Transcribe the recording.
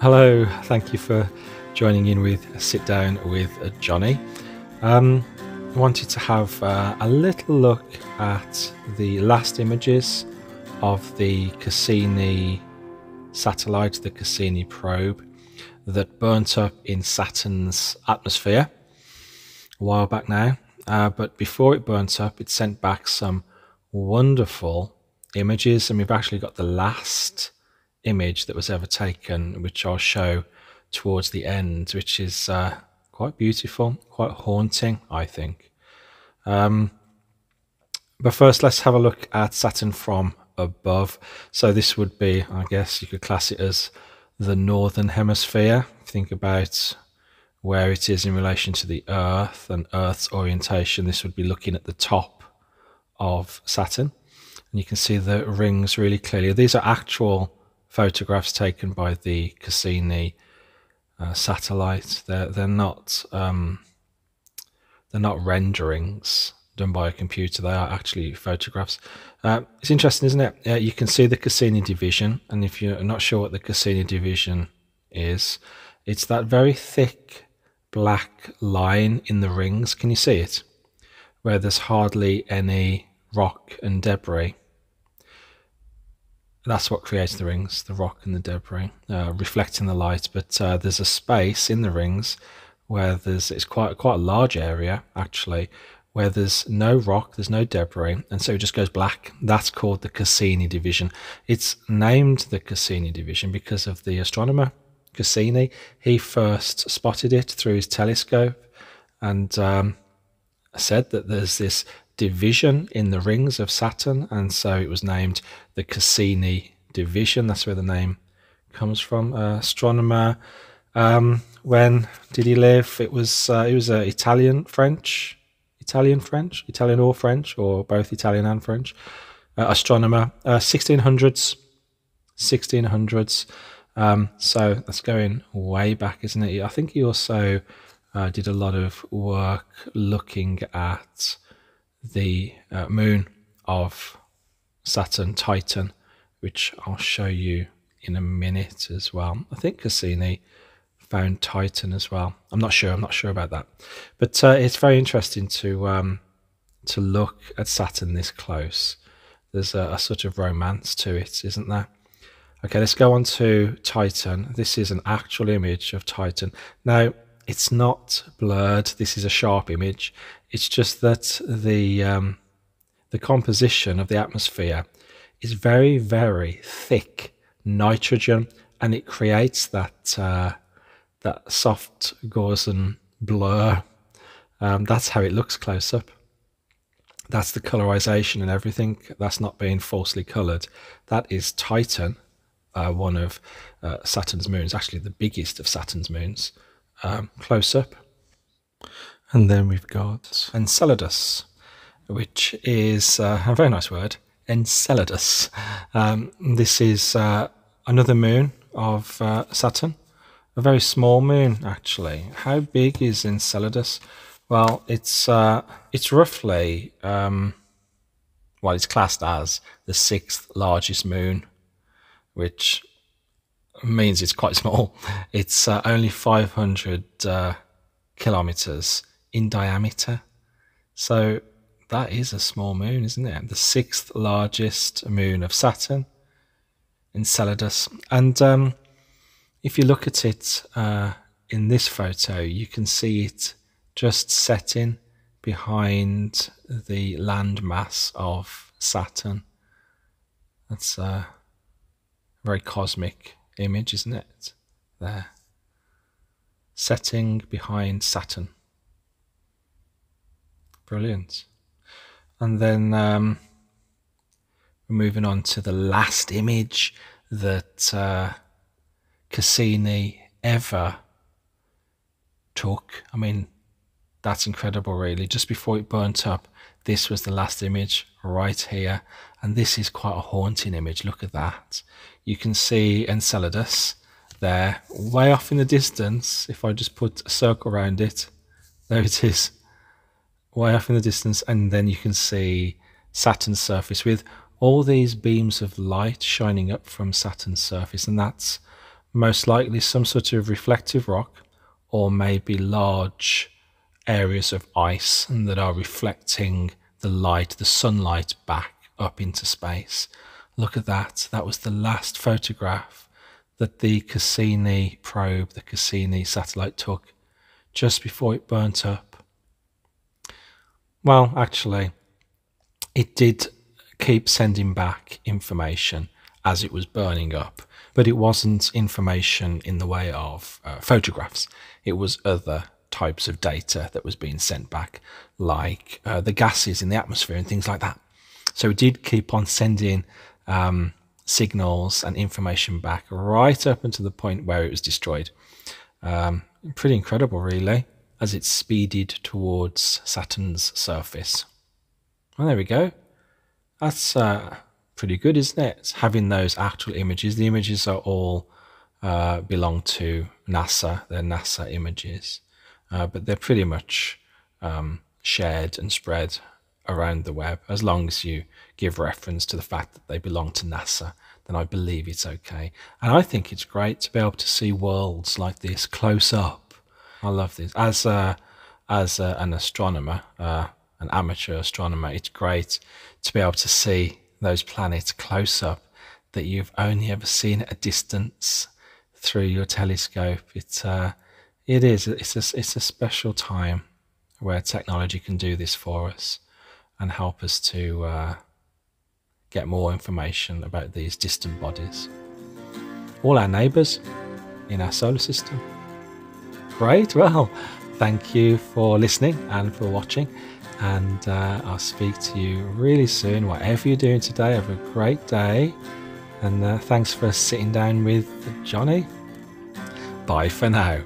Hello, thank you for joining in with Sit Down with Johnny. I wanted to have a little look at the last images of the Cassini satellite, the Cassini probe, that burnt up in Saturn's atmosphere a while back now. But before it burnt up, it sent back some wonderful images, and we've actually got the last image that was ever taken, which I'll show towards the end, which is quite beautiful, quite haunting, I think. But first, let's have a look at Saturn from above. So this would be, I guess you could class it as the northern hemisphere. Think about where it is in relation to the Earth and Earth's orientation. This would be looking at the top of Saturn, and you can see the rings really clearly. These are actual photographs taken by the Cassini satellite. They're not renderings done by a computer. They are actually photographs. It's interesting, isn't it? You can see the Cassini division, and if you're not sure what the Cassini division is, it's that very thick black line in the rings. Can you see it? Where there's hardly any rock and debris. That's what creates the rings, the rock and the debris, reflecting the light. But there's a space in the rings where it's quite a large area, actually, where there's no rock, there's no debris, and so it just goes black. That's called the Cassini division. It's named the Cassini division because of the astronomer Cassini. He first spotted it through his telescope and said that there's this division in the rings of Saturn, and so it was named the Cassini division. That's where the name comes from. Astronomer, when did he live? It was Italian or French, or both Italian and French. Astronomer, 1600s. So that's going way back, isn't it? I think he also did a lot of work looking at the moon of Saturn, Titan, which I'll show you in a minute as well. I think Cassini found Titan as well. I'm not sure about that, but it's very interesting to look at Saturn this close. There's a sort of romance to it, isn't there? Okay, let's go on to Titan. This is an actual image of Titan. Now, it's not blurred. This is a sharp image. It's just that the composition of the atmosphere is very, very thick nitrogen, and it creates that soft Gaussian blur. That's how it looks close up. That's the colorization and everything. That's not being falsely colored. That is Titan, one of Saturn's moons, actually the biggest of Saturn's moons, close up. And then we've got Enceladus, which is a very nice word, Enceladus. This is another moon of Saturn, a very small moon, actually. How big is Enceladus? Well, it's roughly, it's classed as the 6th largest moon, which means it's quite small. It's only 500 kilometers in diameter. So that is a small moon, isn't it? The 6th largest moon of Saturn, Enceladus. And if you look at it in this photo, you can see it just setting behind the landmass of Saturn. That's a very cosmic image, isn't it? There. Setting behind Saturn. Brilliant. And then we're moving on to the last image that Cassini ever took. I mean, that's incredible, really. Just before it burnt up, this was the last image right here. And this is quite a haunting image. Look at that. You can see Enceladus there, way off in the distance. If I just put a circle around it, there it is, way off in the distance. And then you can see Saturn's surface with all these beams of light shining up from Saturn's surface. And that's most likely some sort of reflective rock, or maybe large areas of ice that are reflecting the light, the sunlight, back up into space. Look at that. That was the last photograph that the Cassini probe, the Cassini satellite, took just before it burnt up. Well, actually, it did keep sending back information as it was burning up, but it wasn't information in the way of photographs. It was other types of data that was being sent back, like the gases in the atmosphere and things like that. So it did keep on sending signals and information back right up until the point where it was destroyed. Pretty incredible, really, as it speeded towards Saturn's surface. Well, there we go. That's pretty good, isn't it? Having those actual images. The images are all belong to NASA. They're NASA images, but they're pretty much shared and spread around the web. As long as you give reference to the fact that they belong to NASA, then I believe it's okay. And I think it's great to be able to see worlds like this close up. I love this. As an astronomer, an amateur astronomer, it's great to be able to see those planets close up that you've only ever seen at a distance through your telescope. It's a special time where technology can do this for us and help us to get more information about these distant bodies, all our neighbours in our solar system. Great. Well, thank you for listening and for watching, and I'll speak to you really soon. Whatever you're doing today, have a great day, and thanks for sitting down with Johnny. Bye for now.